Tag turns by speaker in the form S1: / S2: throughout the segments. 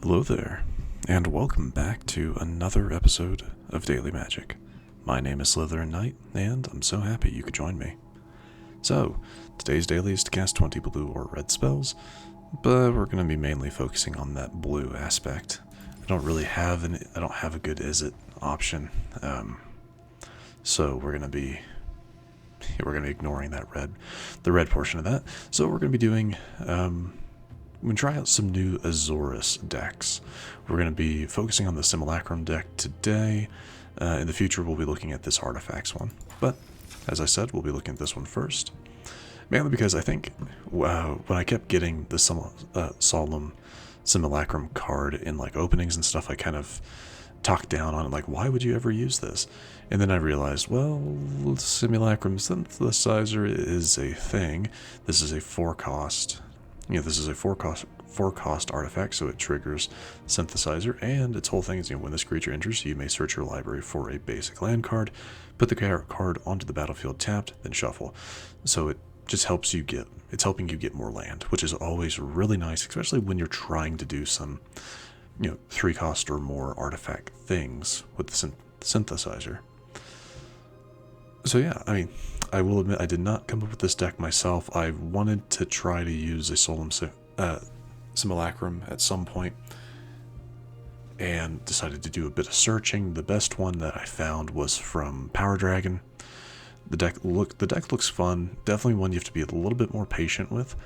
S1: Hello there, and welcome back to another episode of Daily Magic. My name is SlytherinKnight, and I'm so happy you could join me. So, today's daily is to cast 20 blue or red spells, but we're going to be mainly focusing on that blue aspect. I don't have a good is it option, so we're going to be ignoring the red portion of that. So we're going to be doing we're going to try out some new Azorius decks. We're going to be focusing on the Simulacrum deck today. In the future, we'll be looking at this Artifacts one. But, as I said, we'll be looking at this one first. Mainly because I think when I kept getting the Solemn Simulacrum card in like openings and stuff, I kind of talked down on it, like, why would you ever use this? And then I realized, well, Simulacrum Synthesizer is a thing. This is a 4-cost. This is a 4-cost artifact, so it triggers Synthesizer, and its whole thing is, when this creature enters, you may search your library for a basic land card, put the card onto the battlefield tapped, then shuffle. So it just helps you it's helping you get more land, which is always really nice, especially when you're trying to do some, 3-cost or more artifact things with the Synthesizer. So yeah, I mean, I will admit I did not come up with this deck myself. I wanted to try to use a Solemn Simulacrum at some point and decided to do a bit of searching. The best one that I found was from Power Dragon. The deck looks fun. Definitely one you have to be a little bit more patient with.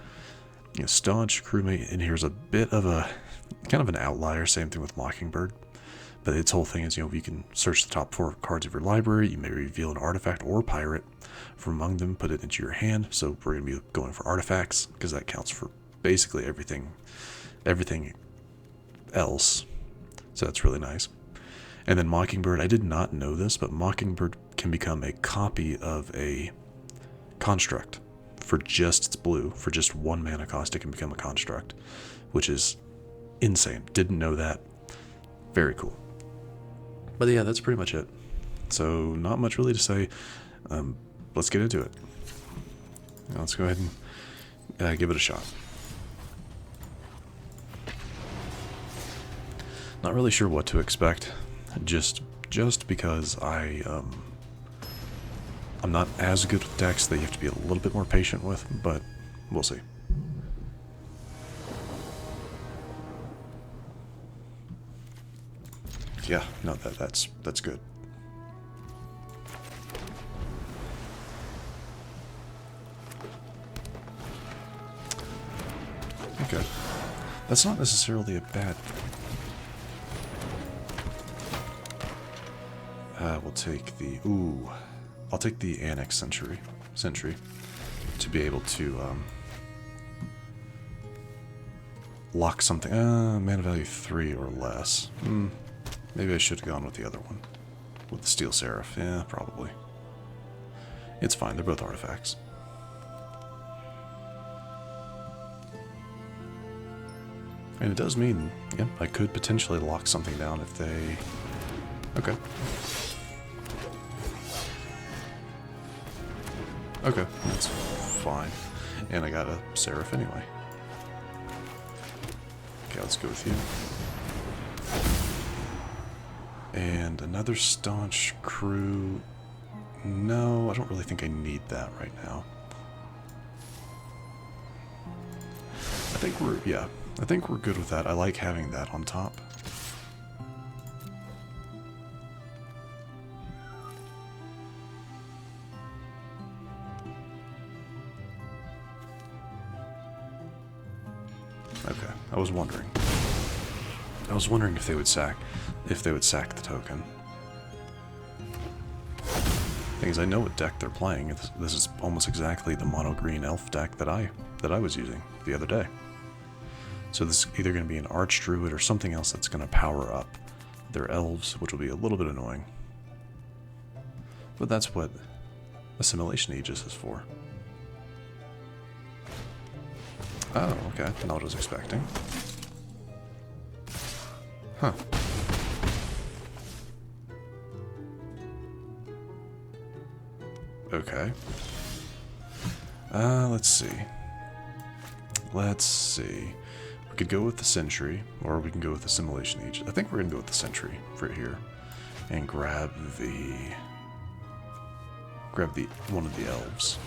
S1: Staunch Crewmate in here is a bit of a kind of an outlier. Same thing with Mockingbird. But its whole thing is, you can search the top 4 cards of your library. You may reveal an artifact or pirate from among them, put it into your hand. So we're going to be going for artifacts, because that counts for basically everything else. So that's really nice. And then Mockingbird, I did not know this, but Mockingbird can become a copy of a construct. For just its blue, for just 1 mana cost, it can become a construct, which is insane. Didn't know that. Very cool. But yeah, that's pretty much it. So not much really to say. Let's get into it. Let's go ahead and give it a shot. Not really sure what to expect, just because I'm not as good with decks that you have to be a little bit more patient with, but we'll see. Yeah, no, that's good. Okay. That's not necessarily a bad thing. We'll take the I'll take the Annex Sentry to be able to lock something. Mana value 3 or less. Maybe I should have gone with the other one. With the Steel Seraph. Yeah, probably. It's fine, they're both artifacts. And it does mean, yeah, I could potentially lock something down if they... Okay. Okay, that's fine. And I got a Seraph anyway. Okay, let's go with you. And another Staunch Crew. No, I don't really think I need that right now. I think we're good with that. I like having that on top. Okay, I was wondering if they would sack the token. Thing is, I know what deck they're playing. This is almost exactly the mono green elf deck that I was using the other day. So this is either going to be an Archdruid or something else that's going to power up their elves, which will be a little bit annoying. But that's what Assimilation Aegis is for. Oh, okay. Not what I was expecting. Huh. Okay. Let's see. We're We could go with the Sentry, or we can go with the Assimilation Aegis. I think we're going to go with the Sentry for here. And grab one of the elves.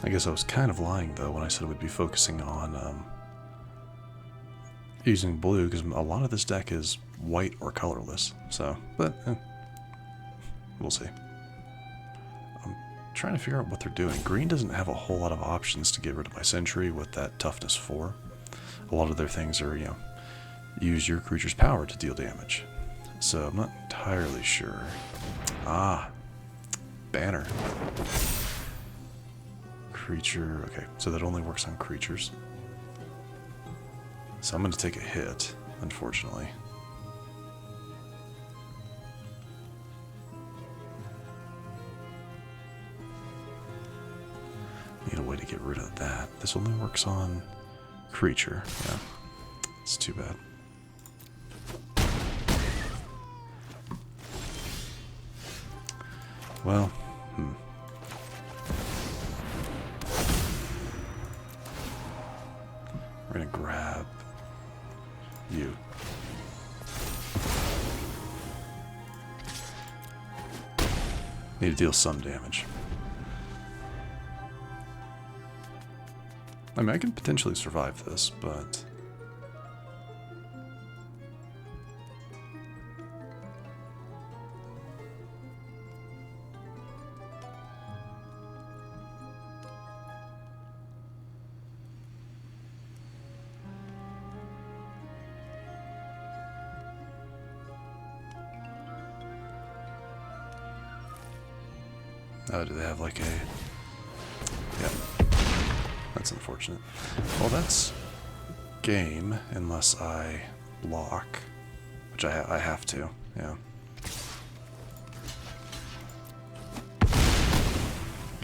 S1: I guess I was kind of lying, though, when I said we'd be focusing on using blue, because a lot of this deck is white or colorless. So, but we'll see. I'm trying to figure out what they're doing. Green doesn't have a whole lot of options to get rid of my Sentry with that toughness 4. A lot of their things are, use your creature's power to deal damage. So I'm not entirely sure. Ah, banner. Creature, okay, so that only works on creatures. So I'm going to take a hit, unfortunately. Need a way to get rid of that. This only works on creature, yeah. It's too bad. Well, we're gonna grab you. Need to deal some damage. I mean, I can potentially survive this, but... Oh, do they have like a... Yeah. That's unfortunate. Well, that's game, unless I block. Which I have to, yeah.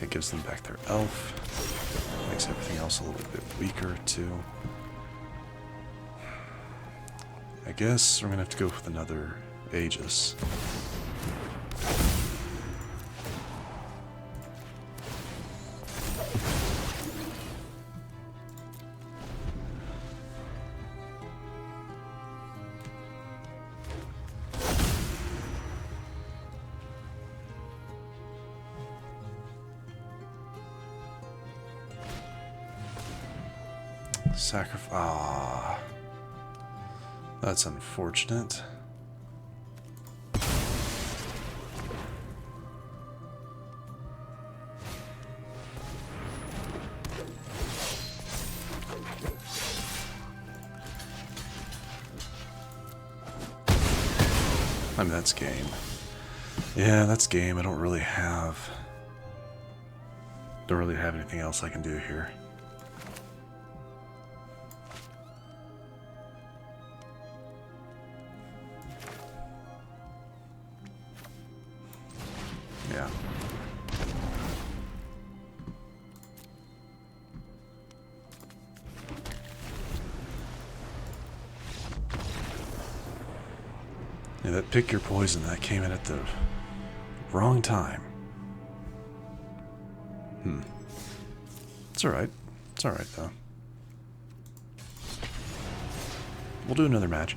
S1: It gives them back their elf. Makes everything else a little bit weaker, too. I guess we're gonna have to go with another Aegis. Sacrifice. Ah, that's unfortunate. I mean, that's game. Yeah, that's game. I don't really have anything else I can do here. Yeah. Yeah, that pick your poison, that came in at the wrong time. It's alright. It's alright, though. We'll do another match.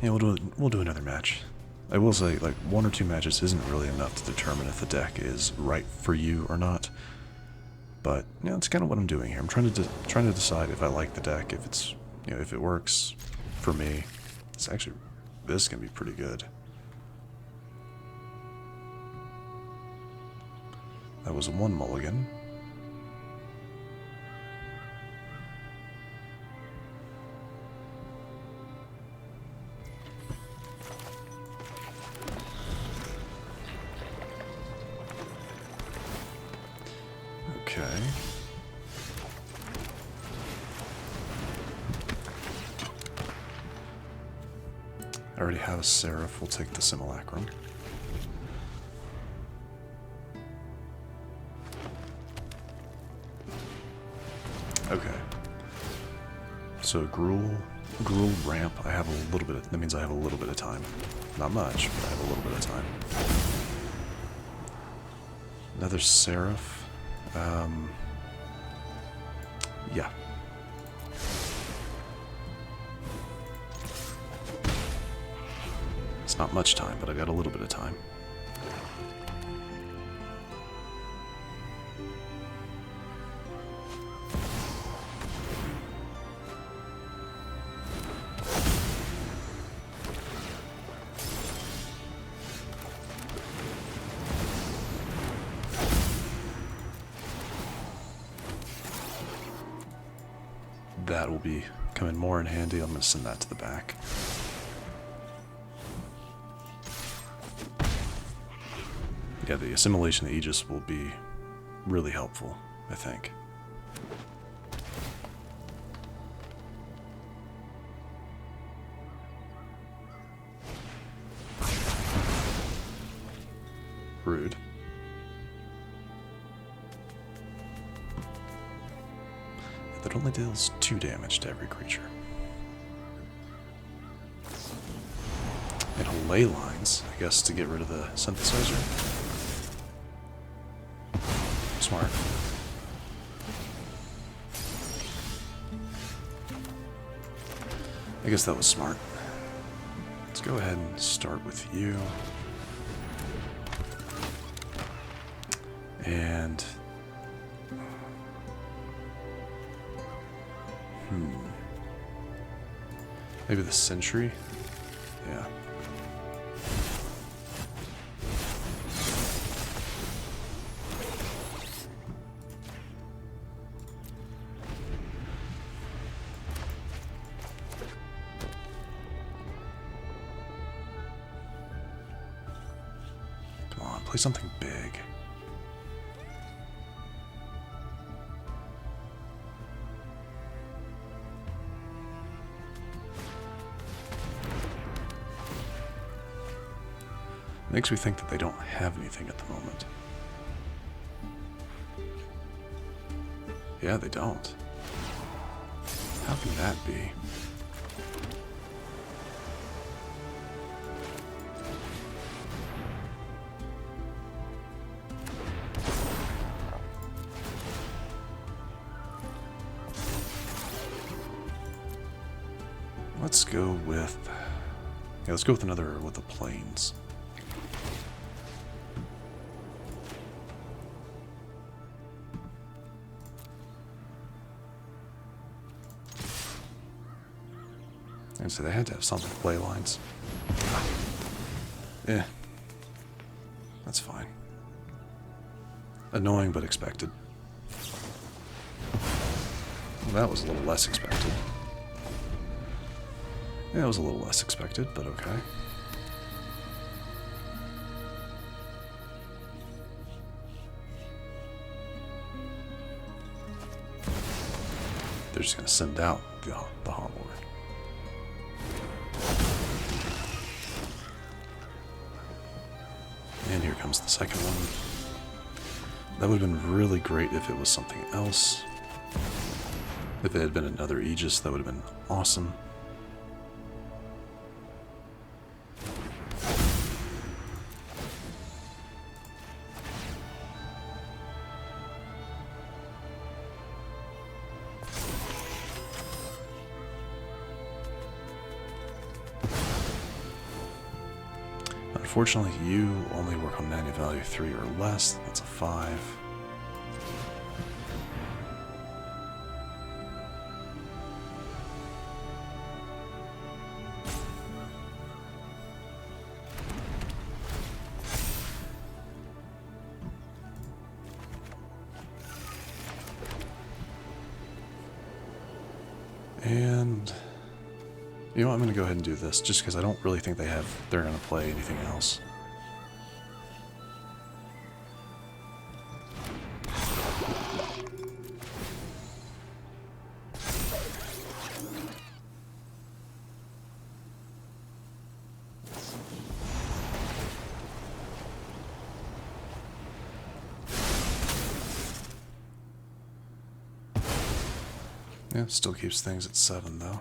S1: Yeah, we'll do another match. I will say, like, 1 or 2 matches isn't really enough to determine if the deck is right for you or not. But, you know, that's kind of what I'm doing here. I'm trying to decide if I like the deck, if it's, you know, if it works for me. It's actually, this is gonna be pretty good. That was 1 mulligan. Okay. I already have a Seraph. We'll take the Simulacrum. Okay. So Gruul ramp, I have a little bit of, that means I have a little bit of time. Not much, but I have a little bit of time. Another Seraph. Yeah. It's not much time, but I got a little bit of time. That will be coming more in handy. I'm going to send that to the back. Yeah, the Assimilation Aegis will be really helpful, I think. Rude. That only deals 2 damage to every creature. And ley lines, I guess, to get rid of the synthesizer. Smart. I guess that was smart. Let's go ahead and start with you. And maybe the Sentry? Yeah. Come on, play something big. Makes me think that they don't have anything at the moment. Yeah, they don't. How can that be? Let's go with... yeah, let's go with another with the planes. And so they had to have something with ley lines. Eh. That's fine. Annoying but expected. Well, that was a little less expected. Yeah, it was a little less expected, but okay. They're just going to send out the Hot Lord. And here comes the second one. That would have been really great if it was something else. If it had been another Aegis, that would have been awesome. Unfortunately, you only work on mana value 3 or less. That's a 5. And you know what, I'm going to go ahead and do this, just because I don't really think they're going to play anything else. Yeah, still keeps things at 7 though.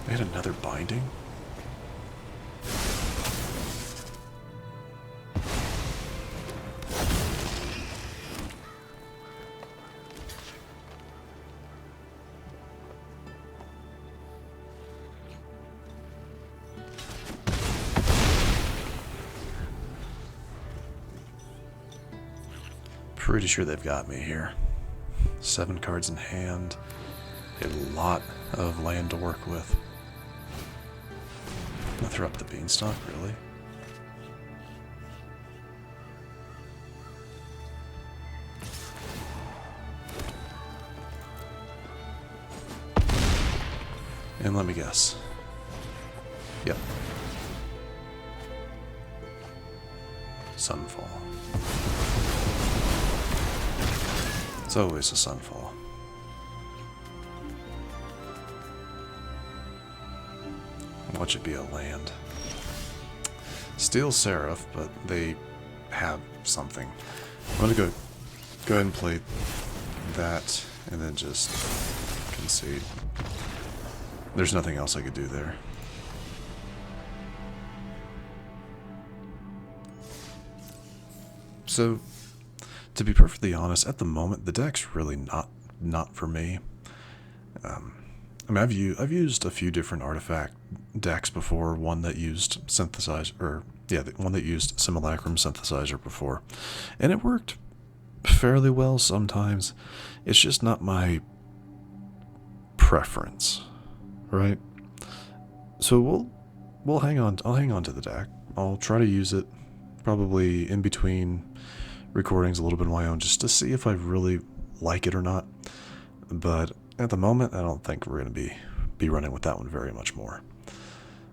S1: They had another binding? Pretty sure they've got me here. 7 cards in hand. A lot of land to work with. I'm gonna throw up the beanstalk, really? And let me guess. Yep. Sunfall. It's always a sunfall. Watch it be a land. Steel Seraph, but they have something. I'm gonna go ahead and play that and then just concede. There's nothing else I could do there. So, to be perfectly honest, at the moment, the deck's really not for me. I mean, I've used a few different artifact decks before. One that used one that used Simulacrum Synthesizer before, and it worked fairly well sometimes. It's just not my preference, right? So we'll hang on. I'll hang on to the deck. I'll try to use it probably in between recordings a little bit of my own, just to see if I really like it or not. But at the moment, I don't think we're going to be running with that one very much more.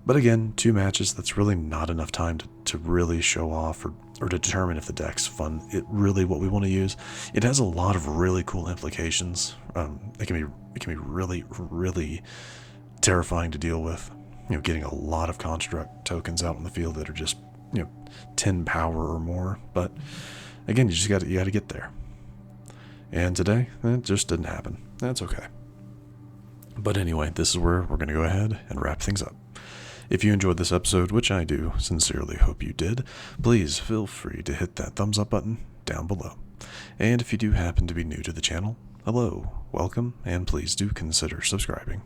S1: But again, 2 matches, that's really not enough time to really show off or to determine if the deck's fun. It really what we want to use. It has a lot of really cool implications. It can be really, really terrifying to deal with. You know, getting a lot of construct tokens out in the field that are just, 10 power or more. But again, you got to get there. And today, it just didn't happen. That's okay. But anyway, this is where we're going to go ahead and wrap things up. If you enjoyed this episode, which I do sincerely hope you did, please feel free to hit that thumbs up button down below. And if you do happen to be new to the channel, hello, welcome, and please do consider subscribing.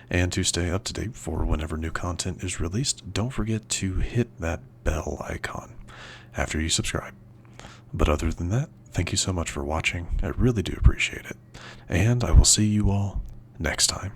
S1: And to stay up to date for whenever new content is released, don't forget to hit that bell icon after you subscribe. But other than that, thank you so much for watching. I really do appreciate it. And I will see you all next time.